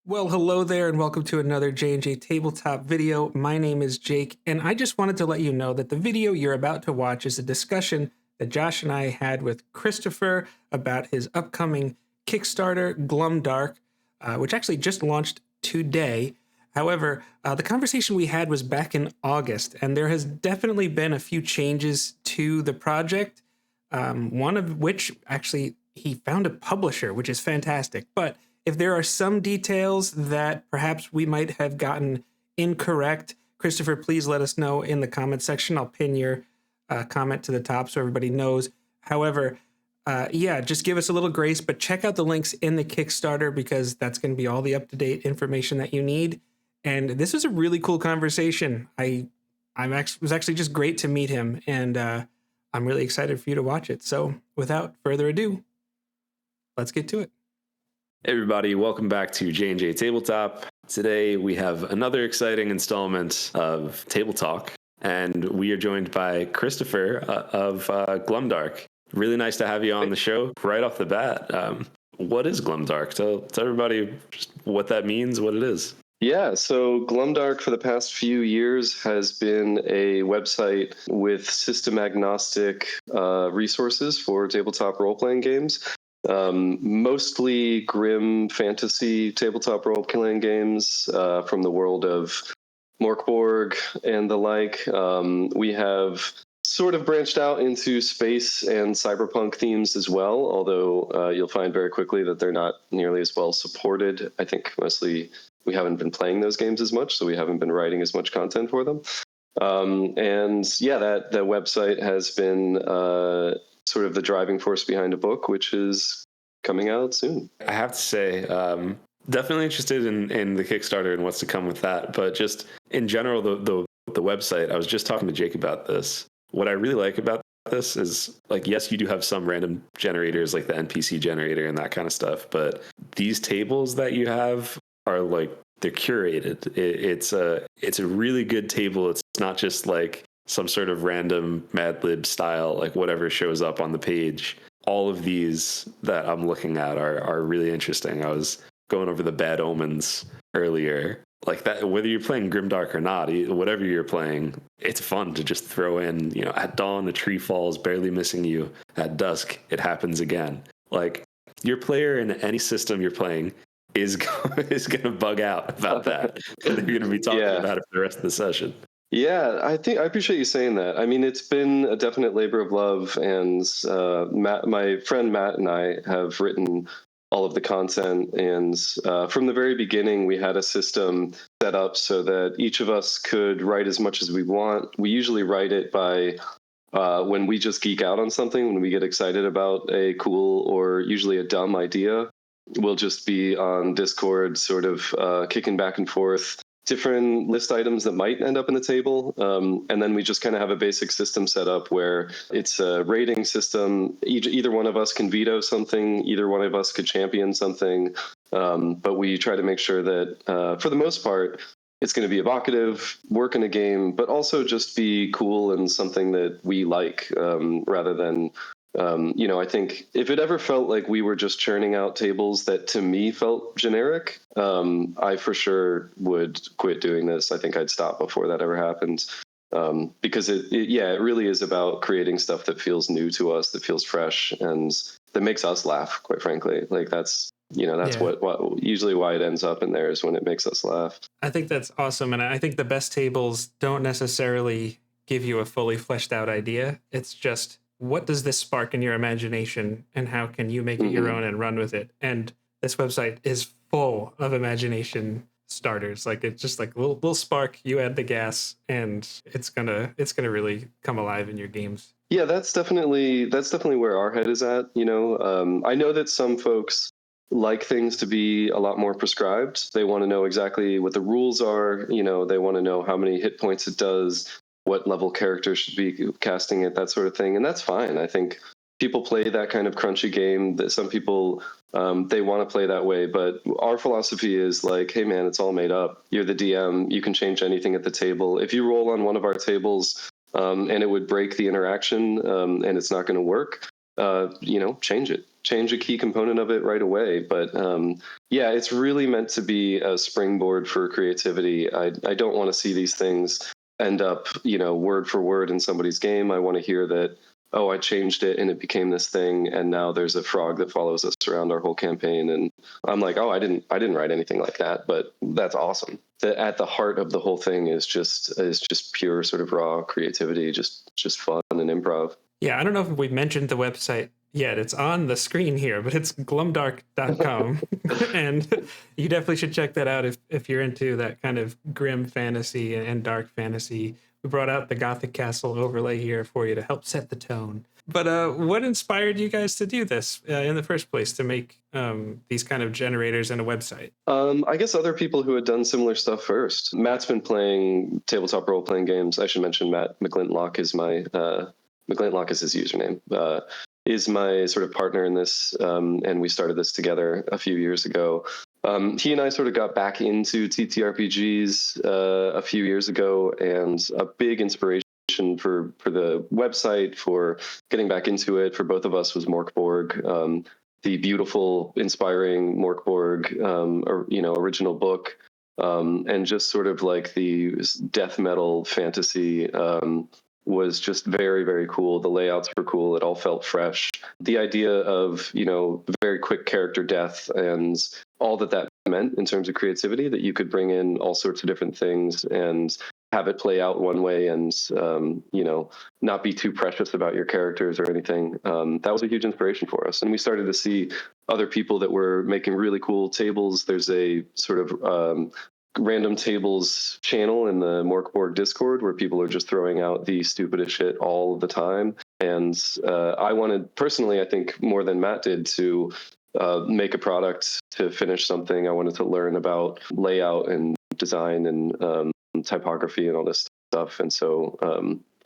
Well, hello there, and welcome to another J&J Tabletop video. My name is Jake, and I just wanted to let you know that the video you're about to watch is a discussion that Josh and I had with Christopher about his upcoming Kickstarter, Glumdark, which actually just launched today. However, the conversation we had was back in August, and there has definitely been a few changes to the project, one of which actually he found a publisher, which is fantastic. But if there are some details that perhaps we might have gotten incorrect, Christopher, please let us know in the comment section. I'll pin your comment to the top so everybody knows. However, just give us a little grace, but check out the links in the Kickstarter because that's going to be all the up-to-date information that you need. And this was a really cool conversation. It was actually just great to meet him, and I'm really excited for you to watch it. So without further ado, let's get to it. Hey everybody, welcome back to J&J Tabletop. Today we have another exciting installment of Table Talk, and we are joined by Christopher of Glumdark. Really nice to have you on the show right off the bat. What is Glumdark? Tell everybody just what that means, what it is. Yeah, so Glumdark for the past few years has been a website with system agnostic resources for tabletop role-playing games. Mostly grim fantasy tabletop role-playing games from the world of Morkborg and the like. We have sort of branched out into space and cyberpunk themes as well, although you'll find very quickly that they're not nearly as well supported. I think mostly we haven't been playing those games as much, so we haven't been writing as much content for them. That website has been sort of the driving force behind a book, which is coming out soon. I have to say, definitely interested in the Kickstarter and what's to come with that. But just in general, the website, I was just talking to Jake about this. What I really like about this is, like, yes, you do have some random generators like the NPC generator and that kind of stuff, but these tables that you have are like, they're curated. It's a really good table. It's not just like some sort of random Mad Lib style, like whatever shows up on the page. All of these that I'm looking at are really interesting. I was going over the Bad Omens earlier. Like that, whether you're playing Grimdark or not, whatever you're playing, it's fun to just throw in, at dawn, a tree falls, barely missing you. At dusk, it happens again. Like, your player in any system you're playing is going to bug out about that. And they're going to be talking about it for the rest of the session. Yeah, I appreciate you saying that. I mean, it's been a definite labor of love, and my friend Matt and I have written all of the content, and from the very beginning, we had a system set up so that each of us could write as much as we want. We usually write it by when we just geek out on something, when we get excited about a cool or usually a dumb idea, we'll just be on Discord sort of kicking back and forth different list items that might end up in the table. And then we just kind of have a basic system set up where it's a rating system. Either one of us can veto something, either one of us could champion something. But we try to make sure that for the most part, it's going to be evocative, work in a game, but also just be cool and something that we like rather than I think if it ever felt like we were just churning out tables that to me felt generic, I for sure would quit doing this. I think I'd stop before that ever happened. Because it really is about creating stuff that feels new to us, that feels fresh, and that makes us laugh, quite frankly. Like that's what usually why it ends up in there is when it makes us laugh. I think that's awesome. And I think the best tables don't necessarily give you a fully fleshed out idea. It's just, what does this spark in your imagination and how can you make it your own and run with it? And this website is full of imagination starters. Like, it's just like a little spark, you add the gas, and it's gonna really come alive in your games. Yeah, that's definitely where our head is at. I know that some folks like things to be a lot more prescribed. They want to know exactly what the rules are. They want to know how many hit points it does, what level characters should be casting it, that sort of thing. And that's fine. I think people play that kind of crunchy game, that some people, they want to play that way. But our philosophy is like, hey man, it's all made up. You're the DM. You can change anything at the table. If you roll on one of our tables and it would break the interaction and it's not going to work, change a key component of it right away. But yeah, it's really meant to be a springboard for creativity. I don't want to see these things end up, word for word in somebody's game. I want to hear that, oh, I changed it and it became this thing, and now there's a frog that follows us around our whole campaign. And I'm like, oh, I didn't write anything like that, but that's awesome. At the heart of the whole thing is just pure sort of raw creativity, just fun and improv. Yeah, I don't know if we mentioned the website yet. It's on the screen here, but it's glumdark.com. And you definitely should check that out if you're into that kind of grim fantasy and dark fantasy. We brought out the Gothic Castle overlay here for you to help set the tone. But what inspired you guys to do this in the first place, to make these kind of generators and a website? I guess other people who had done similar stuff first. Matt's been playing tabletop role-playing games. I should mention Matt McGlintock is McGlintock is his username, is my sort of partner in this, and we started this together a few years ago. He and I sort of got back into TTRPGs a few years ago, and a big inspiration for the website, for getting back into it for both of us, was Morkborg, the beautiful, inspiring Morkborg, original book, and just sort of like the death metal fantasy. Was just very, very cool. The layouts were cool. It all felt fresh. The idea of, very quick character death and all that meant in terms of creativity, that you could bring in all sorts of different things and have it play out one way and, not be too precious about your characters or anything. That was a huge inspiration for us. And we started to see other people that were making really cool tables. There's a sort of random tables channel in the Morkborg Discord where people are just throwing out the stupidest shit all the time. And I wanted, personally, I think more than Matt did, to make a product, to finish something. I wanted to learn about layout and design and typography and all this stuff. And so,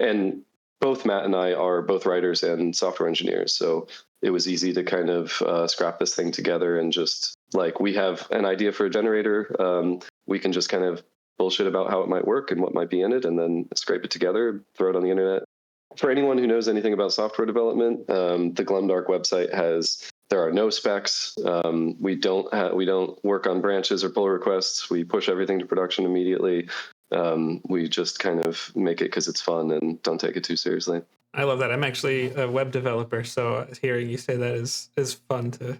and both Matt and I are both writers and software engineers. So it was easy to kind of scrap this thing together and just, like, we have an idea for a generator. We can just kind of bullshit about how it might work and what might be in it, and then scrape it together, throw it on the internet. For anyone who knows anything about software development, the Glumdark website there are no specs. We don't work on branches or pull requests. We push everything to production immediately. We just kind of make it because it's fun and don't take it too seriously. I love that. I'm actually a web developer, so hearing you say that is fun to.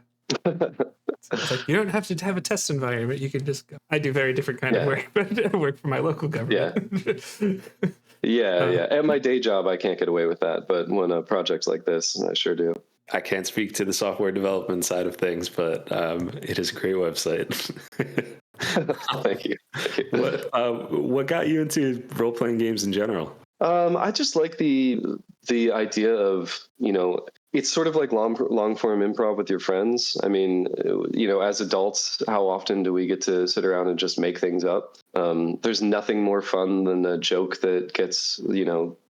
It's like, you don't have to have a test environment. You can just go. I do very different kind of work, but I work for my local government. Yeah. At my day job, I can't get away with that. But when a project's like this, I sure do. I can't speak to the software development side of things, but it is a great website. Thank you. What got you into role-playing games in general? I just like the idea of, it's sort of like long form improv with your friends. I mean, as adults, how often do we get to sit around and just make things up? There's nothing more fun than a joke that gets,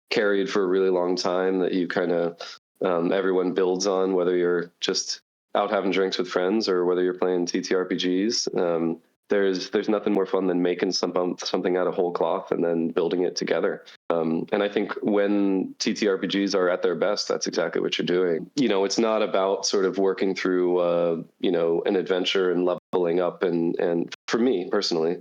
carried for a really long time, that you kind of, everyone builds on, whether you're just out having drinks with friends or whether you're playing TTRPGs. There's nothing more fun than making something out of whole cloth and then building it together. And I think when TTRPGs are at their best, that's exactly what you're doing. It's not about sort of working through, an adventure and leveling up. And for me personally,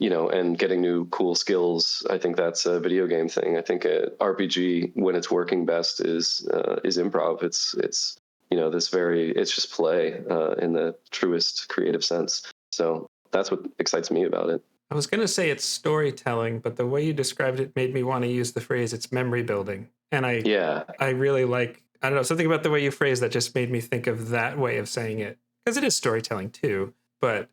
and getting new cool skills, I think that's a video game thing. I think an RPG, when it's working best, is improv. It's it's just play in the truest creative sense. So that's what excites me about it. I was going to say it's storytelling, but the way you described it made me want to use the phrase it's memory building. And I really like, I don't know, something about the way you phrase that just made me think of that way of saying it. Because it is storytelling too. But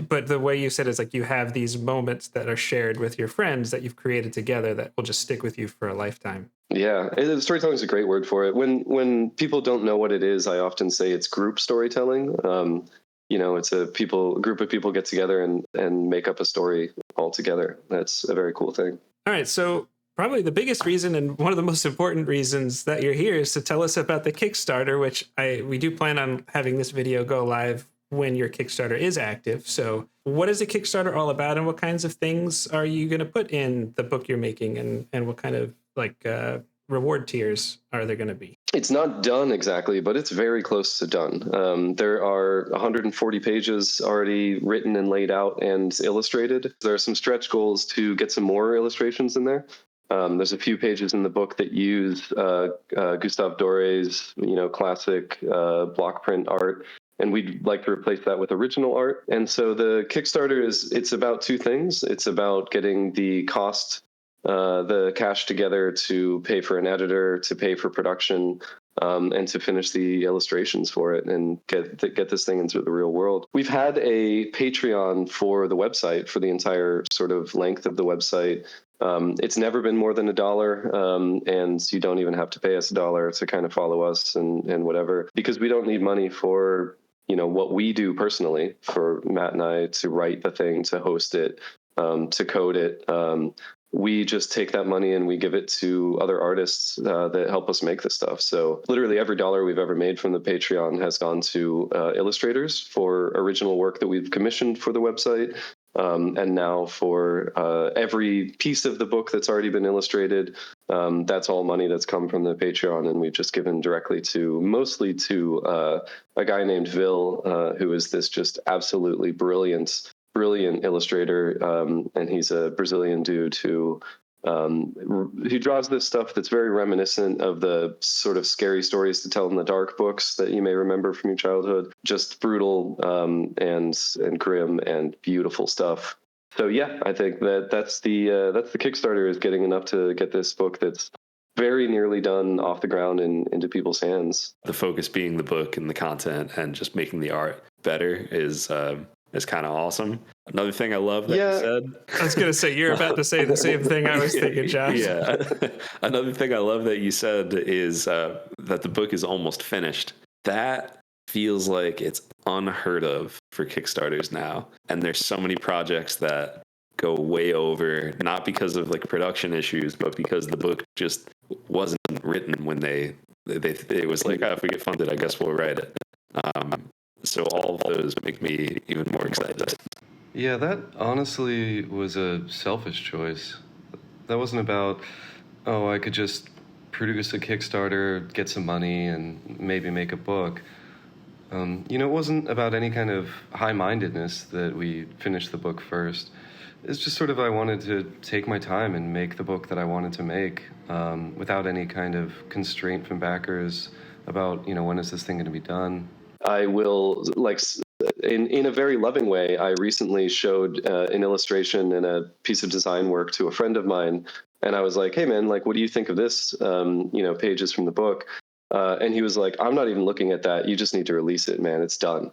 but the way you said it's like you have these moments that are shared with your friends that you've created together that will just stick with you for a lifetime. Yeah, storytelling is a great word for it. When people don't know what it is, I often say it's group storytelling. It's a group of people get together and make up a story all together. That's a very cool thing. All right, so probably the biggest reason and one of the most important reasons that you're here is to tell us about the Kickstarter, which we do plan on having this video go live when your Kickstarter is active. So what is the Kickstarter all about, and what kinds of things are you going to put in the book you're making, and what kind of reward tiers are there going to be? It's not done exactly, but it's very close to done. There are 140 pages already written and laid out and illustrated. There are some stretch goals to get some more illustrations in there. There's a few pages in the book that use Gustave Doré's, classic block print art, and we'd like to replace that with original art. And so the Kickstarter it's about two things. It's about getting the cash together to pay for an editor, to pay for production, and to finish the illustrations for it and get this thing into the real world. We've had a Patreon for the website for the entire sort of length of the website. It's never been more than $1, and you don't even have to pay us $1 to kind of follow us and whatever, because we don't need money for what we do personally, for Matt and I to write the thing, to host it, to code it. We just take that money and we give it to other artists that help us make this stuff. So literally every dollar we've ever made from the Patreon has gone to illustrators for original work that we've commissioned for the website. And now for every piece of the book that's already been illustrated, that's all money that's come from the Patreon, and we've just given directly mostly to a guy named Vil, who is this just absolutely brilliant illustrator, and he's a Brazilian dude who draws this stuff that's very reminiscent of the sort of scary stories to tell in the dark books that you may remember from your childhood. Just brutal and grim and beautiful stuff. So yeah, I think that's the Kickstarter, is getting enough to get this book that's very nearly done off the ground and into people's hands. The focus being the book and the content and just making the art better is kind of awesome. Another thing I love that you said. I was going to say, you're about to say the same thing I was thinking, Josh. Yeah. Another thing I love that you said is that the book is almost finished. That feels like it's unheard of for Kickstarters now. And there's so many projects that go way over, not because of like production issues, but because the book just wasn't written when it was like, if we get funded, I guess we'll write it. So all of those make me even more excited. Yeah, that honestly was a selfish choice. That wasn't about, I could just produce a Kickstarter, get some money, and maybe make a book. It wasn't about any kind of high-mindedness that we finished the book first. It's just sort of, I wanted to take my time and make the book that I wanted to make without any kind of constraint from backers about, when is this thing going to be done. I will, in a very loving way, I recently showed an illustration and a piece of design work to a friend of mine, and I was like, hey man, what do you think of this, pages from the book? And he was like, I'm not even looking at that. You just need to release it, man. It's done.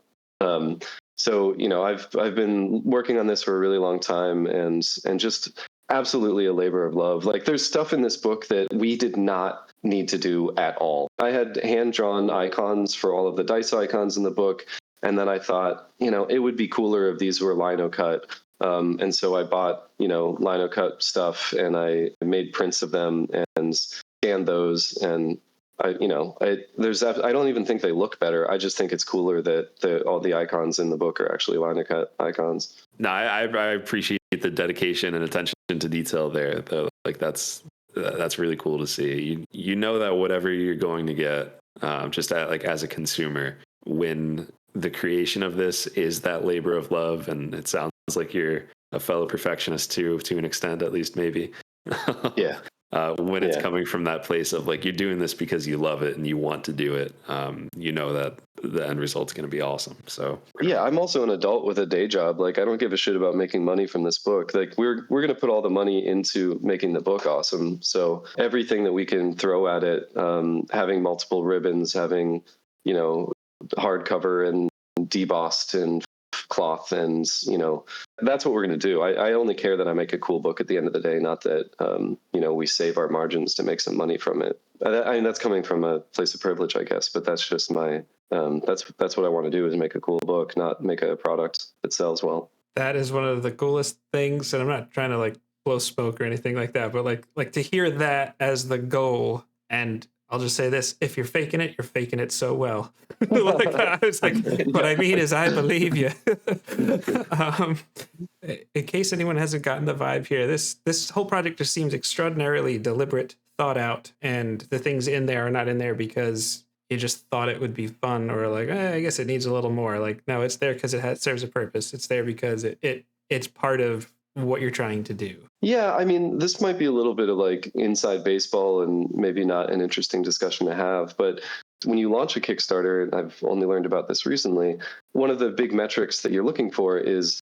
So, I've been working on this for a really long time, and just absolutely a labor of love. There's stuff in this book that we did not need to do at all. I had hand-drawn icons for all of the dice icons in the book, and then I thought, it would be cooler if these were lino cut. And so I bought, lino cut stuff, and I made prints of them and scanned those, and I don't even think they look better. I just think it's cooler that all the icons in the book are actually lino cut icons. No, I appreciate the dedication and attention to detail there, though. That's really cool to see. You know that whatever you're going to get, just as a consumer, when the creation of this is that labor of love, and it sounds like you're a fellow perfectionist too, to an extent, at least, maybe. Yeah. When it's coming from that place of you're doing this because you love it and you want to do it, that the end result's going to be awesome. So yeah, I'm also an adult with a day job. I don't give a shit about making money from this book. We're going to put all the money into making the book awesome. So everything that we can throw at it, having multiple ribbons, having hardcover and debossed and cloth, and that's what we're going to do. I only care that I make a cool book at the end of the day, not that we save our margins to make some money from it. I mean, that's coming from a place of privilege, I guess, but that's just my that's what I want to do, is make a cool book, not make a product that sells well. That is one of the coolest things, and I'm not trying to blow smoke or anything like that, but like to hear that as the goal. And I'll just say this: if you're faking it so well. I was what I mean is, I believe you. In case anyone hasn't gotten the vibe here, this whole project just seems extraordinarily deliberate, thought out, and the things in there are not in there because you just thought it would be fun, or like, I guess it needs a little more. Like, no, it's there because serves a purpose. It's there because it's part of what you're trying to do. Yeah, I mean, this might be a little bit of like inside baseball and maybe not an interesting discussion to have, but when you launch a Kickstarter, and I've only learned about this recently, one of the big metrics that you're looking for is,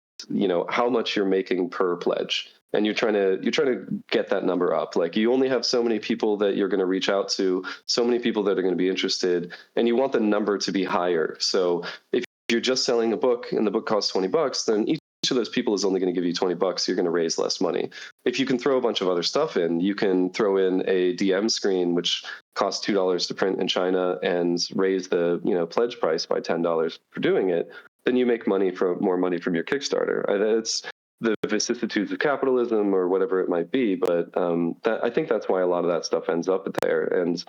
how much you're making per pledge. And you're trying to get that number up. Like, you only have so many people that you're going to reach out to, so many people that are going to be interested, and you want the number to be higher. So if you're just selling a book and the book costs $20, then each of those people is only going to give you $20. You're going to raise less money. If you can throw a bunch of other stuff in, you can throw in a DM screen, which costs $2 to print in China, and raise the pledge price by $10 for doing it. Then you make more money from your Kickstarter. It's the vicissitudes of capitalism or whatever it might be, but I think that's why a lot of that stuff ends up there. And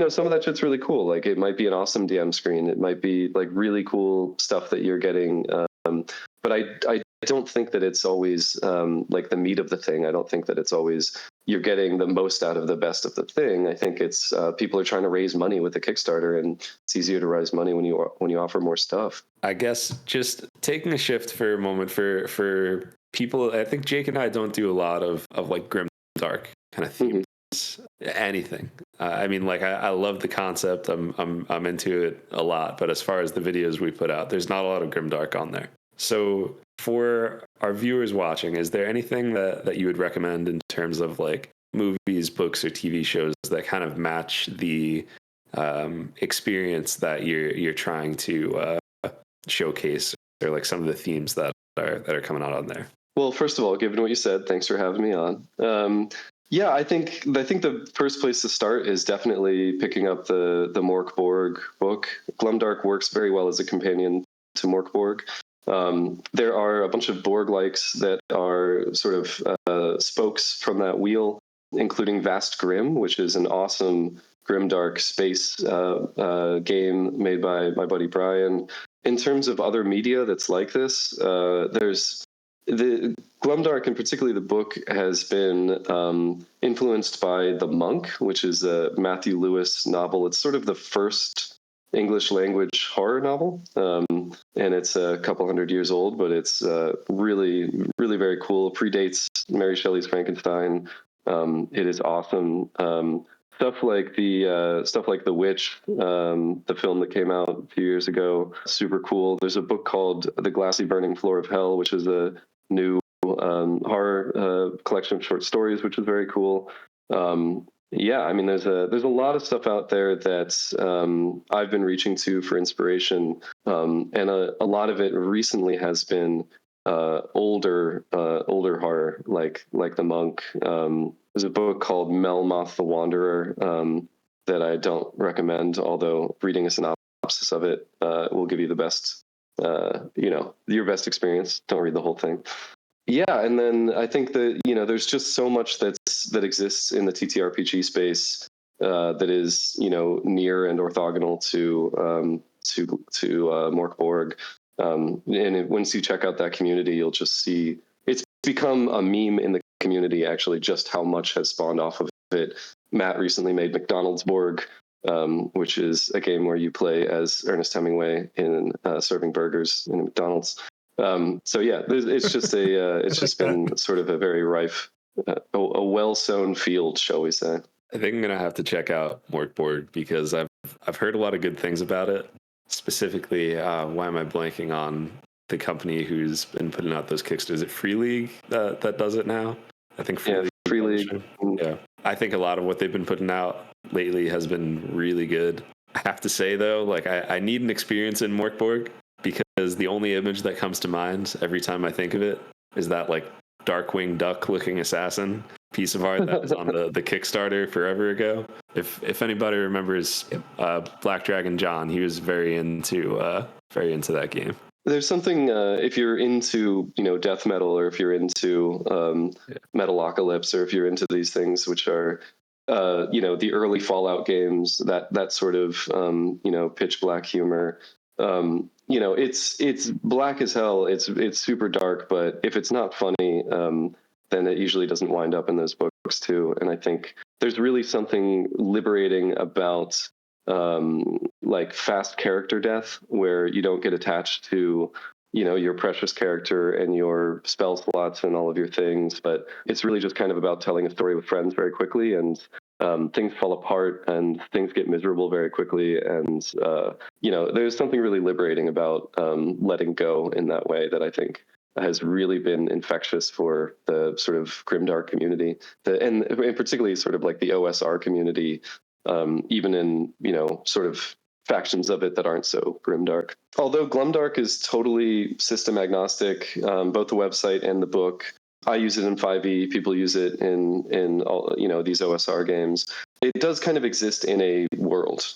some of that shit's really cool. Like, it might be an awesome DM screen. It might be like really cool stuff that you're getting. But I don't think that it's always like the meat of the thing. I don't think that it's always you're getting the most out of the best of the thing. I think it's people are trying to raise money with the Kickstarter, and it's easier to raise money when you offer more stuff. I guess just taking a shift for a moment for people. I think Jake and I don't do a lot of like grim dark kind of themes. Anything. I mean, like, I love the concept. I'm into it a lot. But as far as the videos we put out, there's not a lot of grimdark on there. So for our viewers watching, is there anything that you would recommend in terms of like movies, books, or TV shows that kind of match the experience that you're trying to showcase, or like some of the themes that are coming out on there? Well, first of all, given what you said, thanks for having me on. Yeah, I think the first place to start is definitely picking up the Mork Borg book. Glumdark works very well as a companion to Mork Borg. There are a bunch of Borg-likes that are sort of spokes from that wheel, including Vast Grim, which is an awesome grimdark space game made by my buddy Brian. In terms of other media that's like this, there's the Glumdark, and particularly the book, has been influenced by The Monk, which is a Matthew Lewis novel. It's sort of the first English language horror novel, and it's a couple hundred years old, but it's really, really very cool. Predates Mary Shelley's Frankenstein. It is awesome. Stuff like The Witch, the film that came out a few years ago, super cool. There's a book called The Glassy Burning Floor of Hell, which is a new horror collection of short stories, which is very cool. Yeah, I mean, there's a lot of stuff out there that I've been reaching to for inspiration, and a lot of it recently has been older horror, like The Monk. There's a book called Melmoth the Wanderer that I don't recommend, although reading a synopsis of it will give you the best, your best experience. Don't read the whole thing. Yeah, and then I think that there's just so much that exists in the TTRPG space that is near and orthogonal to Mork Borg. And once you check out that community, you'll just see it's become a meme in the community, actually, just how much has spawned off of it. Matt recently made McDonald's Borg, which is a game where you play as Ernest Hemingway in serving burgers in McDonald's. So yeah, it's just been sort of a very rife, a well-sown field, shall we say. I think I'm gonna have to check out Mork Borg because I've heard a lot of good things about it. Specifically, why am I blanking on the company who's been putting out those Kickstarters? Is it Free League that does it now? I think Free League. Yeah, I think a lot of what they've been putting out lately has been really good. I have to say though, like I need an experience in Mork Borg, because the only image that comes to mind every time I think of it is that like Darkwing Duck looking assassin piece of art that was on the Kickstarter forever ago. If anybody remembers Black Dragon John, he was very into that game. There's something if you're into death metal, or if you're into Metalocalypse, or if you're into these things which are the early Fallout games, that sort of pitch black humor. It's black as hell. It's super dark, but if it's not funny, then it usually doesn't wind up in those books too. And I think there's really something liberating about like fast character death, where you don't get attached to, you know, your precious character and your spell slots and all of your things, but it's really just kind of about telling a story with friends very quickly, and things fall apart and things get miserable very quickly. And, you know, there's something really liberating about letting go in that way that I think has really been infectious for the sort of grimdark community, and particularly sort of like the OSR community, even in, you know, sort of factions of it that aren't so grimdark. Although Glumdark is totally system agnostic, both the website and the book. I use it in 5e. People use it in all, you know, these OSR games. It does kind of exist in a world.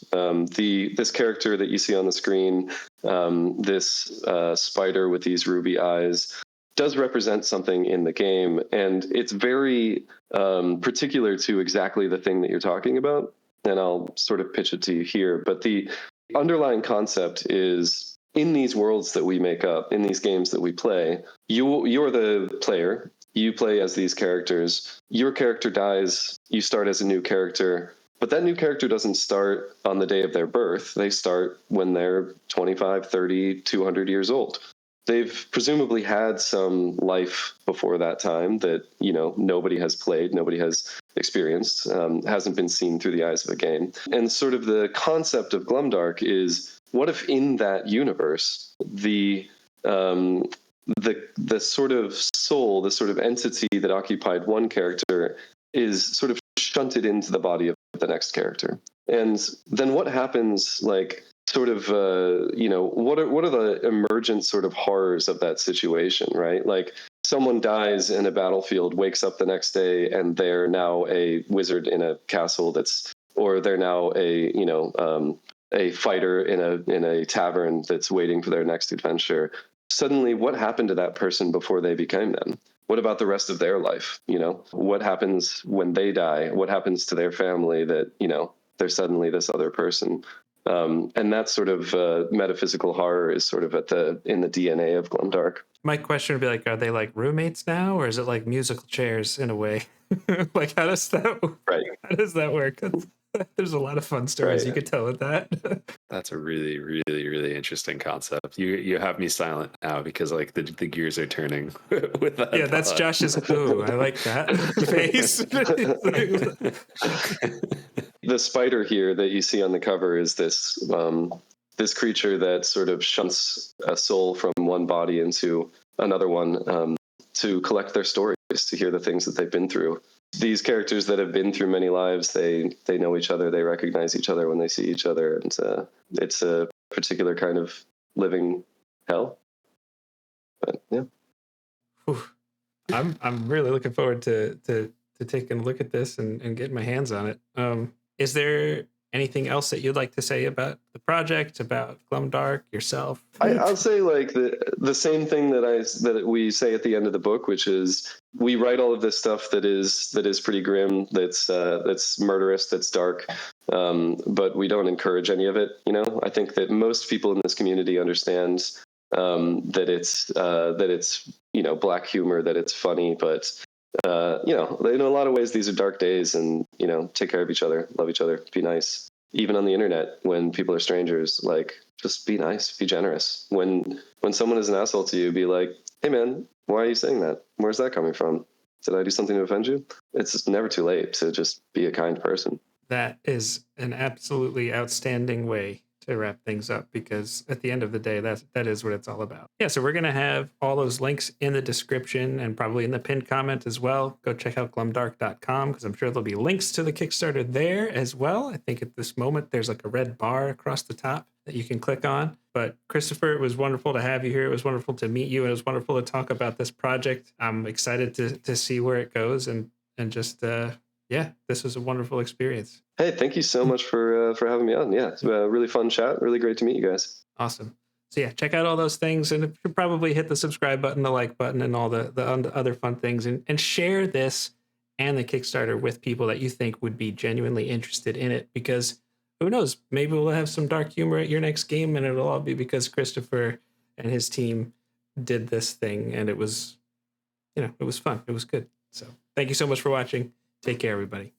This character that you see on the screen, this spider with these ruby eyes, does represent something in the game, and it's very particular to exactly the thing that you're talking about. And I'll sort of pitch it to you here. But the underlying concept is, in these worlds that we make up, in these games that we play, you're the player. You play as these characters. Your character dies. You start as a new character. But that new character doesn't start on the day of their birth. They start when they're 25, 30, 200 years old. They've presumably had some life before that time that, you know, nobody has played, nobody has experienced, hasn't been seen through the eyes of a game. And sort of the concept of Glumdark is, what if in that universe, the sort of soul, the sort of entity that occupied one character is sort of shunted into the body of the next character? And then what happens, like, sort of, you know, what are the emergent sort of horrors of that situation, right? Like, someone dies in a battlefield, wakes up the next day, and they're now a wizard in a castle or they're now a, you know, a fighter in a tavern that's waiting for their next adventure. Suddenly, what happened to that person before they became them? What about the rest of their life? You know, what happens when they die? What happens to their family that, you know, they're suddenly this other person? And that sort of metaphysical horror is sort of in the DNA of Glumdark. My question would be like, are they like roommates now, or is it like musical chairs in a way? Like, how does that work? There's a lot of fun stories you could tell with that. That's a really, really, really interesting concept. You have me silent now because like the gears are turning with that. Yeah, that's Josh's. Ooh, I like that face. The spider here that you see on the cover is this creature that sort of shunts a soul from one body into another one, to collect their stories, to hear the things that they've been through. These characters that have been through many lives, they know each other, they recognize each other when they see each other, and it's a particular kind of living hell. But yeah, I'm really looking forward to taking a look at this and getting my hands on it. Is there anything else that you'd like to say about the project, about Glumdark, yourself? I'll say like the same thing that we say at the end of the book, which is we write all of this stuff that is pretty grim, that's murderous, that's dark, but we don't encourage any of it. You know, I think that most people in this community understand that it's you know, black humor, that it's funny, but you know, in a lot of ways these are dark days, and, you know, take care of each other, love each other, be nice. Even on the internet, when people are strangers, like, just be nice, be generous. When someone is an asshole to you, be like, hey man, why are you saying that? Where's that coming from? Did I do something to offend you? It's never too late to just be a kind person. That is an absolutely outstanding way to wrap things up, because at the end of the day, that is what it's all about. Yeah, so we're going to have all those links in the description and probably in the pinned comment as well. Go check out glumdark.com, because I'm sure there'll be links to the Kickstarter there as well. I think at this moment there's like a red bar across the top that you can click on. But Christopher, it was wonderful to have you here. It was wonderful to meet you. It was wonderful to talk about this project. I'm excited to see where it goes, and just yeah, this was a wonderful experience. Hey, thank you so much for having me on. Yeah, it's a really fun chat. Really great to meet you guys. Awesome. So yeah, check out all those things, and you should probably hit the subscribe button, the like button, and all the other fun things, and share this and the Kickstarter with people that you think would be genuinely interested in it, because who knows, maybe we'll have some dark humor at your next game, and it'll all be because Christopher and his team did this thing, and it was, you know, it was fun. It was good. So thank you so much for watching. Take care, everybody.